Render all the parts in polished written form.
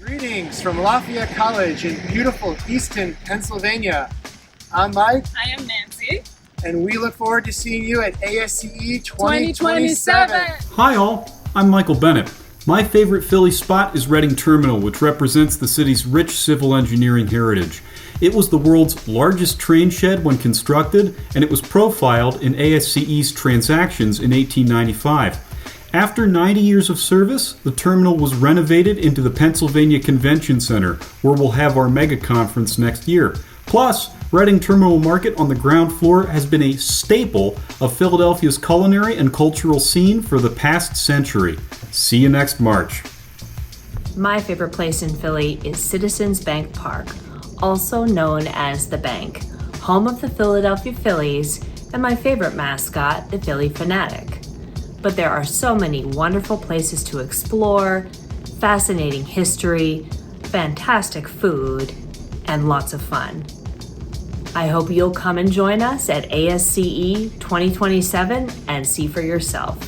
Greetings from Lafayette College in beautiful Easton, Pennsylvania. I'm Mike. I am Nancy. And we look forward to seeing you at ASCE 2027. Hi all, I'm Michael Bennett. My favorite Philly spot is Reading Terminal, which represents the city's rich civil engineering heritage. It was the world's largest train shed when constructed, and it was profiled in ASCE's transactions in 1895. After 90 years of service, the terminal was renovated into the Pennsylvania Convention Center, where we'll have our mega conference next year. Plus, Reading Terminal Market on the ground floor has been a staple of Philadelphia's culinary and cultural scene for the past century. See you next March. My favorite place in Philly is Citizens Bank Park, also known as the Bank, home of the Philadelphia Phillies and my favorite mascot, the Philly Fanatic. But there are so many wonderful places to explore, fascinating history, fantastic food, and lots of fun. I hope you'll come and join us at ASCE 2027 and see for yourself.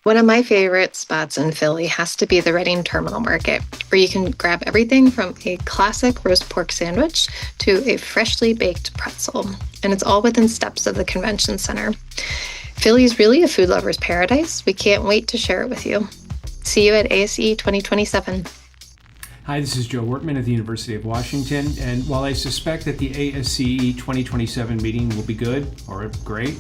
One of my favorite spots in Philly has to be the Reading Terminal Market, where you can grab everything from a classic roast pork sandwich to a freshly baked pretzel. And it's all within steps of the convention center. Philly's really a food lover's paradise. We can't wait to share it with you. See you at ASCE 2027. Hi, this is Joe Wortman at the University of Washington, and while I suspect that the ASCE 2027 meeting will be good or great,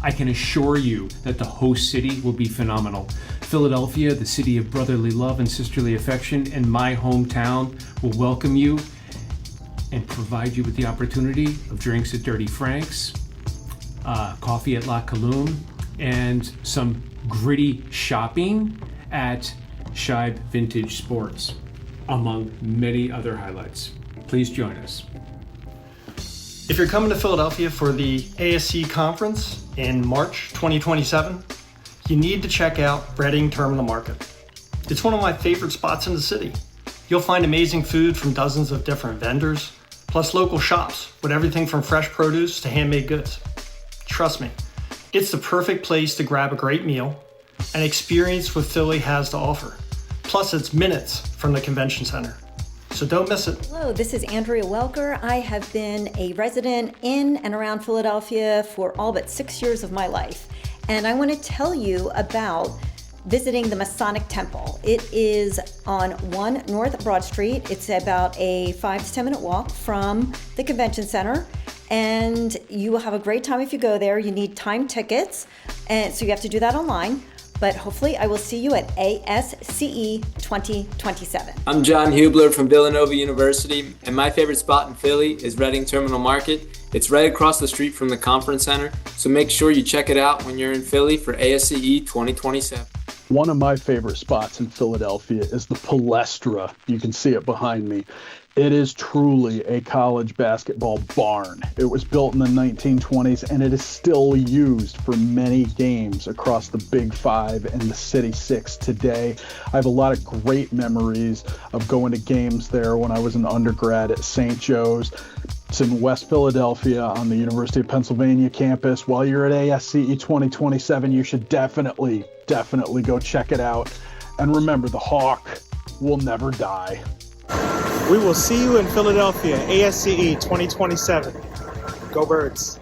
I can assure you that the host city will be phenomenal. Philadelphia, the city of brotherly love and sisterly affection, and my hometown will welcome you and provide you with the opportunity of drinks at Dirty Frank's, coffee at La Colombe, and some gritty shopping at Scheib Vintage Sports, among many other highlights. Please join us. If you're coming to Philadelphia for the ASCE conference in March 2027, you need to check out Reading Terminal Market. It's one of my favorite spots in the city. You'll find amazing food from dozens of different vendors, plus local shops with everything from fresh produce to handmade goods. Trust me, it's the perfect place to grab a great meal and experience what Philly has to offer. Plus, it's minutes from the convention center. So don't miss it. Hello, this is Andrea Welker. I have been a resident in and around Philadelphia for all but 6 years of my life. And I want to tell you about visiting the Masonic Temple. It is on 1 North Broad Street. It's about a 5 to 10 minute walk from the convention center. And you will have a great time if you go there. You need time tickets, and so you have to do that online. But hopefully I will see you at ASCE 2027. I'm John Hubler from Villanova University, and my favorite spot in Philly is Reading Terminal Market. It's right across the street from the conference center, so make sure you check it out when you're in Philly for ASCE 2027. One of my favorite spots in Philadelphia is the Palestra. You can see it behind me. It is truly a college basketball barn. It was built in the 1920s, and it is still used for many games across the Big Five and the City Six today. I have a lot of great memories of going to games there when I was an undergrad at St. Joe's. It's in West Philadelphia on the University of Pennsylvania campus. While you're at ASCE 2027, you should definitely go check it out. And remember, the Hawk will never die. We will see you in Philadelphia, ASCE 2027. Go Birds.